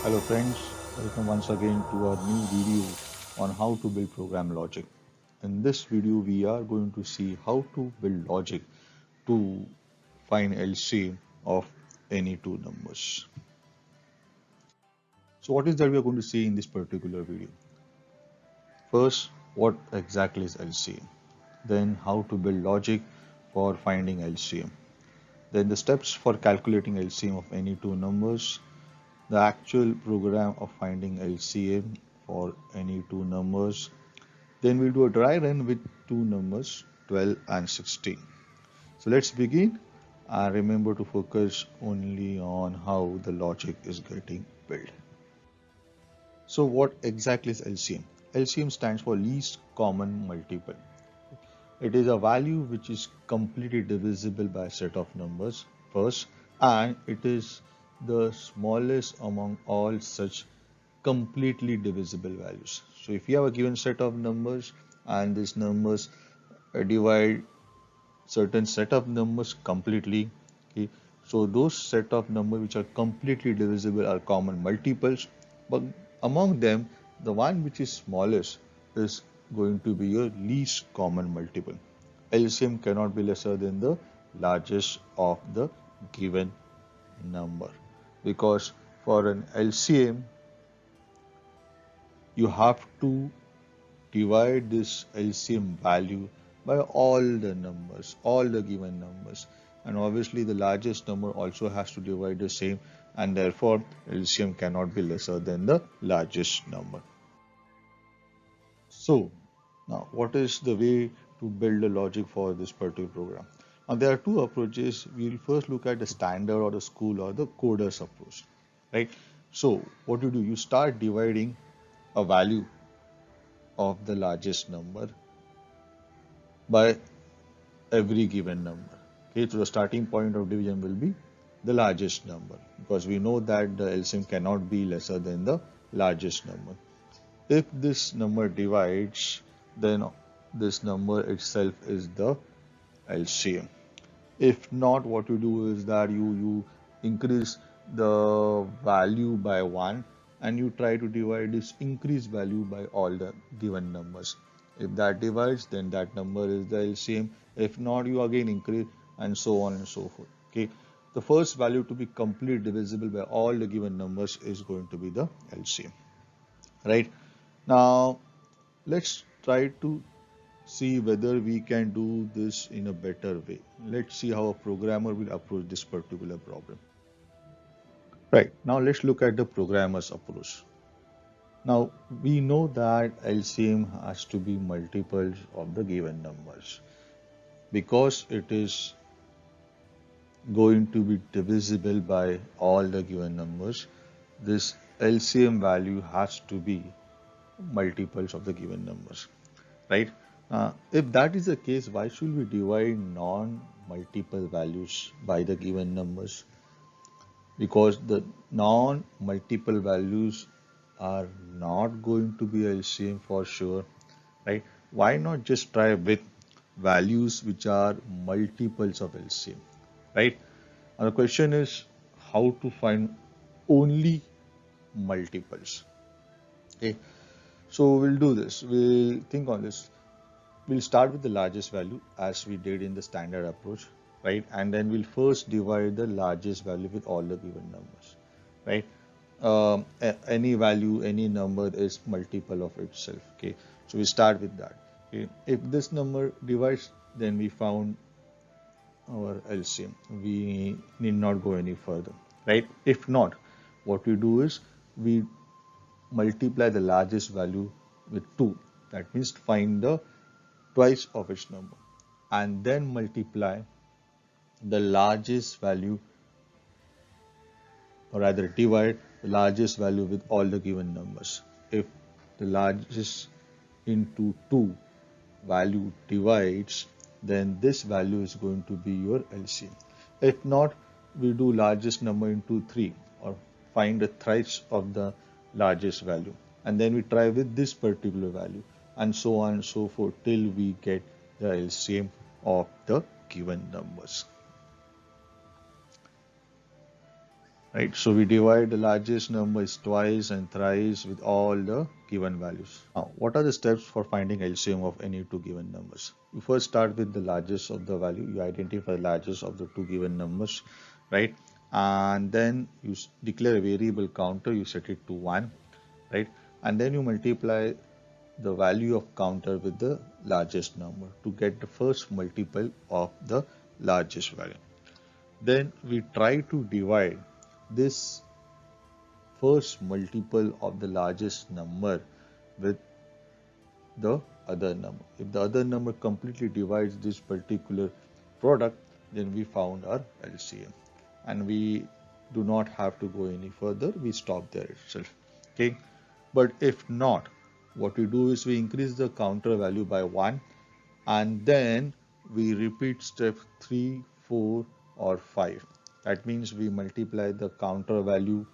Hello friends, welcome once again to our new video on how to build program logic. In this video we are going to see how to build logic to find LCM of any two numbers. So what is that we are going to see in this particular video? First, what exactly is LCM? Then how to build logic for finding LCM. Then the steps for calculating LCM of any two numbers, the actual program of finding LCM for any two numbers. Then we'll do a dry run with two numbers 12 and 16. So let's begin and remember to focus only on how the logic is getting built. So what exactly is LCM? LCM stands for least common multiple. It is a value which is completely divisible by a set of numbers first, and it is the smallest among all such completely divisible values. So if you have a given set of numbers and these numbers divide certain set of numbers completely, okay, so those set of numbers which are completely divisible are common multiples, but among them the one which is smallest is going to be your least common multiple. LCM cannot be lesser than the largest of the given number, because for an LCM you have to divide this LCM value by all the numbers, all the given numbers. And obviously the largest number also has to divide the same, and therefore LCM cannot be lesser than the largest number. So now what is the way to build a logic for this particular program? Now there are two approaches. We'll first look at the standard or the school or the coders approach, right? So what you do, you start dividing a value of the largest number by every given number. Okay, so the starting point of division will be the largest number, because we know that the LCM cannot be lesser than the largest number. If this number divides, then this number itself is the LCM. If not, what you do is that you increase the value by 1 and you try to divide this increased value by all the given numbers. If that divides, then that number is the LCM. If not, you again increase, and so on and so forth. Okay. The first value to be completely divisible by all the given numbers is going to be the LCM. Right. Now let's try to see whether we can do this in a better way. Let's see how a programmer will approach this particular problem. Right, now let's look at the programmer's approach. Now we know that LCM has to be multiples of the given numbers. Because it is going to be divisible by all the given numbers, this LCM value has to be multiples of the given numbers, right? If that is the case, why should we divide non-multiple values by the given numbers? Because the non-multiple values are not going to be LCM for sure, right? Why not just try with values which are multiples of LCM, right? And the question is how to find only multiples. Okay, so we'll do this. We'll think on this. We'll start with the largest value as we did in the standard approach, right? And then we'll first divide the largest value with all the given numbers, right? Any value, any number is multiple of itself, okay? So we start with that. Okay? If this number divides, then we found our LCM. We need not go any further, right? If not, what we do is we multiply the largest value with 2. That means find the twice of its number, and then multiply the largest value, or rather divide the largest value with all the given numbers. If the largest into 2 value divides, then this value is going to be your LCM. If not, we do largest number into 3, or find the thrice of the largest value, and then we try with this particular value, and so on and so forth till we get the LCM of the given numbers. right? So we divide the largest numbers twice and thrice with all the given values. Now, what are the steps for finding LCM of any two given numbers? You first start with the largest of the value. You identify the largest of the two given numbers, right? And then you declare a variable counter. You set it to 1, right? And then you multiply the value of counter with the largest number to get the first multiple of the largest value. Then we try to divide this first multiple of the largest number with the other number. If the other number completely divides this particular product, then we found our LCM. And we do not have to go any further. We stop there itself. Okay. But if not, what we do is we increase the counter value by 1 and then we repeat step 3, 4 or 5. That means we multiply the counter value,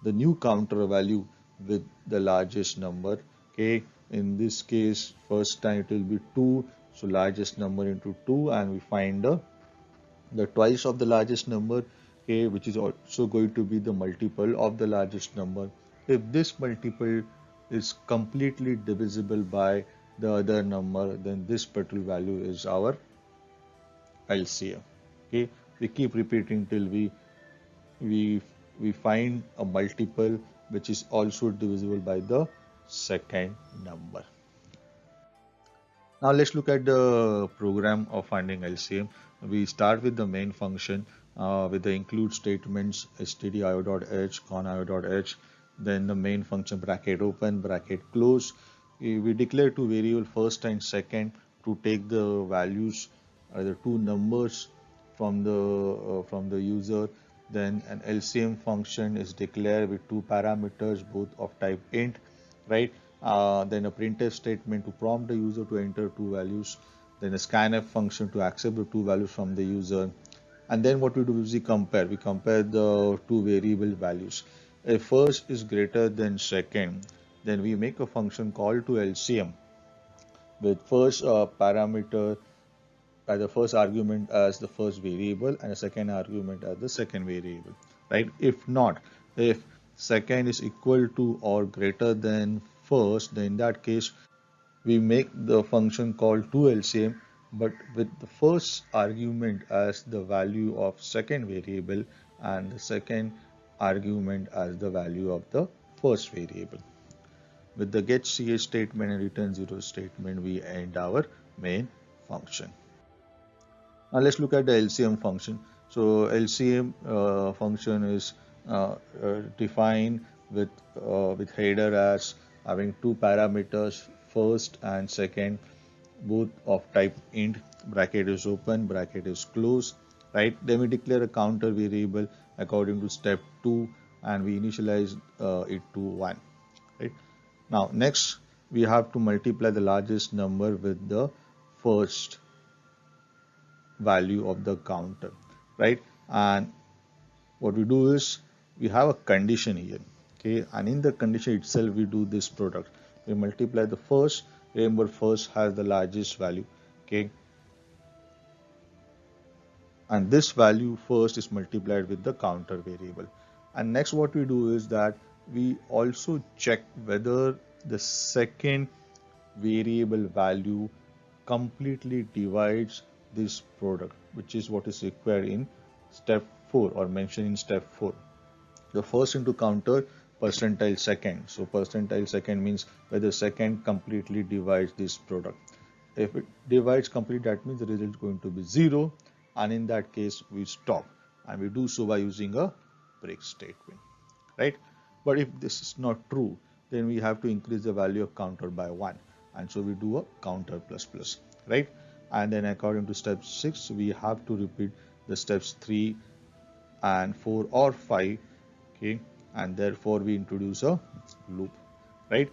the new counter value with the largest number. Okay, in this case first time it will be 2, so largest number into 2 and we find the twice of the largest number, okay, which is also going to be the multiple of the largest number. If this multiple is completely divisible by the other number, then this particular value is our LCM. Okay, we keep repeating till we we find a multiple which is also divisible by the second number. Now let's look at the program of finding LCM. We start with the main function with the include statements stdio.h, conio.h, then the main function bracket open, bracket close. We declare two variable first and second to take the values, the two numbers from the user. Then an LCM function is declared with two parameters, both of type int, right? Then a printf statement to prompt the user to enter two values, then a scanf function to accept the two values from the user. And then what we do is we compare the two variable values. If first is greater than second, then we make a function call to LCM with first parameter as the first argument as the first variable and the second argument as the second variable, right? If not, if second is equal to or greater than first, then in that case we make the function call to LCM but with the first argument as the value of second variable and the second argument as the value of the first variable. With the get ch statement and return 0 statement, we end our main function. Now let's look at the LCM function. So LCM function is defined with header as having two parameters, first and second, both of type int. Bracket is open, bracket is closed, right? Then we declare a counter variable according to step 2 and we initialize it to 1, right? Now next we have to multiply the largest number with the first value of the counter, right? And what we do is we have a condition here, okay, and in the condition itself we do this product. We multiply the first, remember first has the largest value, okay, and this value first is multiplied with the counter variable. And next what we do is that we also check whether the second variable value completely divides this product, which is what is required in step 4 or mentioned in step 4. The first into counter percentile second. So percentile second means whether second completely divides this product. If it divides completely, that means the result is going to be 0, and in that case we stop, and we do so by using a break statement, right? But if this is not true, then we have to increase the value of counter by 1, and so we do a counter plus plus, right? And then according to step 6 we have to repeat the steps 3 and 4 or 5, okay, and therefore we introduce a loop, right?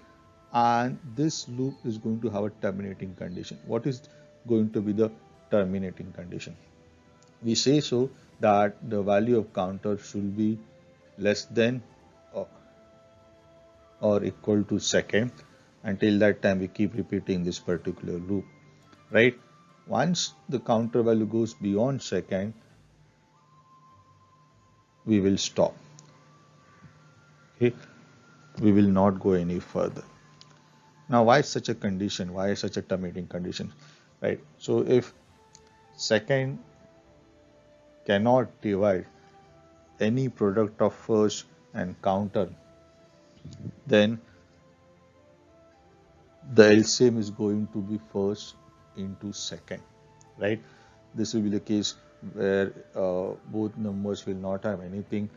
And this loop is going to have a terminating condition. What is going to be the terminating condition? We say so that the value of counter should be less than or equal to second. Until that time we keep repeating this particular loop, right? Once the counter value goes beyond second, we will stop. Okay, we will not go any further. Now, why such a condition? Why such a terminating condition? Right. So if second cannot divide any product of first and counter, then the LCM is going to be first into second, right? This will be the case where both numbers will not have anything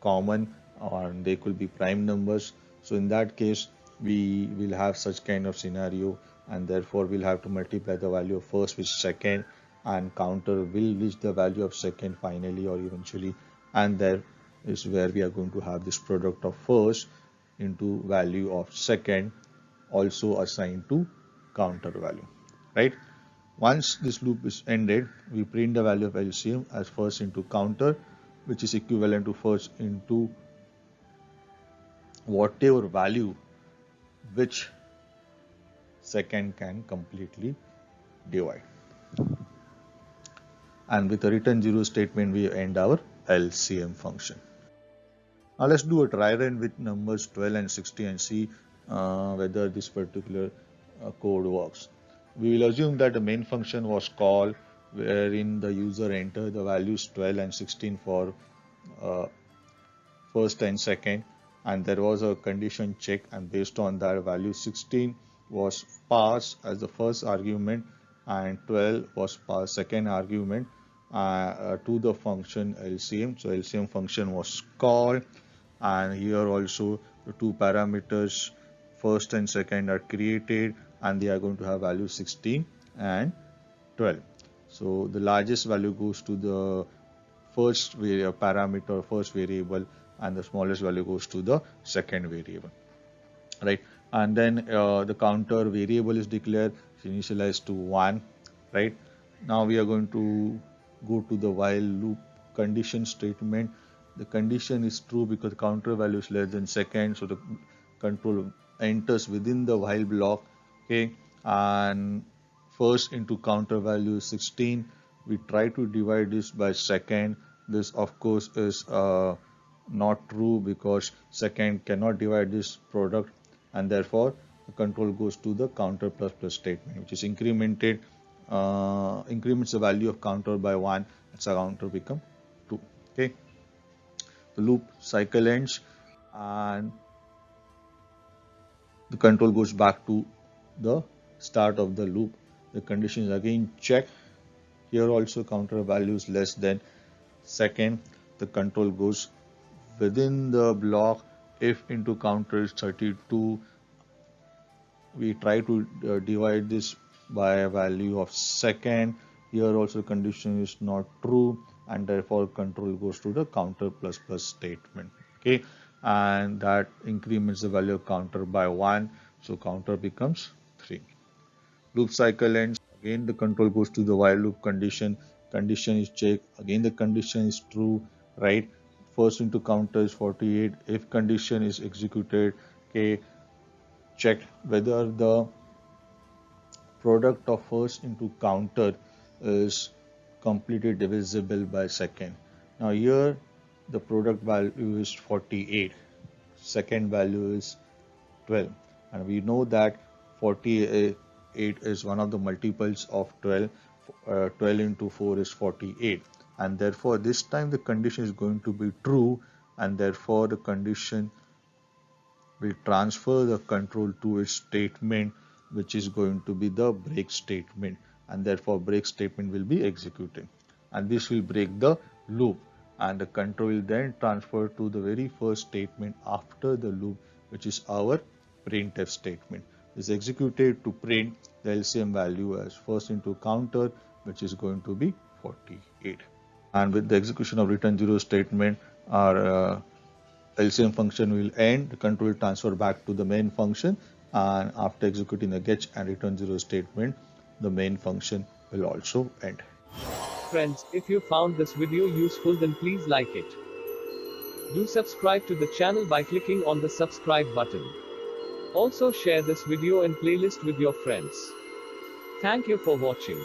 common, or they could be prime numbers. So in that case, we will have such kind of scenario, and therefore we'll have to multiply the value of first with second, and counter will reach the value of second finally or eventually, and there is where we are going to have this product of first into value of second also assigned to counter value, right? Once this loop is ended, we print the value of LCM as first into counter, which is equivalent to first into whatever value which second can completely divide. And with a return zero statement, we end our LCM function. Now let's do a try run with numbers 12 and 16 and see whether this particular code works. We will assume that the main function was called wherein the user entered the values 12 and 16 for uh, first and second, and there was a condition check, and based on that value 16 was passed as the first argument and 12 was passed second argument to the function LCM. So LCM function was called, and here also the two parameters first and second are created, and they are going to have values 16 and 12. So the largest value goes to the first parameter, first variable, and the smallest value goes to the second variable, right? And then the counter variable is declared, initialized to 1, right? Now we are going to go to the while loop condition statement. The condition is true because counter value is less than second, so the control enters within the while block, okay? And first into counter value is 16. We try to divide this by second. This of course is not true because second cannot divide this product, and therefore the control goes to the counter plus plus statement, which is incremented, increments the value of counter by 1, its counter become 2. Okay, the loop cycle ends and the control goes back to the start of the loop. The condition is again checked. Here also counter value is less than second. The control goes within the block. If into counter is 32, we try to divide this by a value of second. Here also condition is not true, and therefore control goes to the counter plus plus statement. Okay, and that increments the value of counter by 1, so counter becomes 3. Loop cycle ends. Again the control goes to the while loop condition. Condition is checked. Again the condition is true, right? First into counter is 48. If condition is executed, okay, checked whether the product of first into counter is completely divisible by second. Now here the product value is 48, second value is 12, and we know that 48 is one of the multiples of 12. 12 into 4 is 48, and therefore this time the condition is going to be true, and therefore the condition will transfer the control to its statement, which is going to be the break statement, and therefore break statement will be executed, and this will break the loop, and the control will then transfer to the very first statement after the loop, which is our printf statement. Is executed to print the LCM value as first into counter, which is going to be 48. And with the execution of return zero statement, our LCM function will end, the control will transfer back to the main function, and after executing the get and return zero statement, the main function will also end. Friends, if you found this video useful, then please like it. Do subscribe to the channel by clicking on the subscribe button. Also share this video and playlist with your friends. Thank you for watching.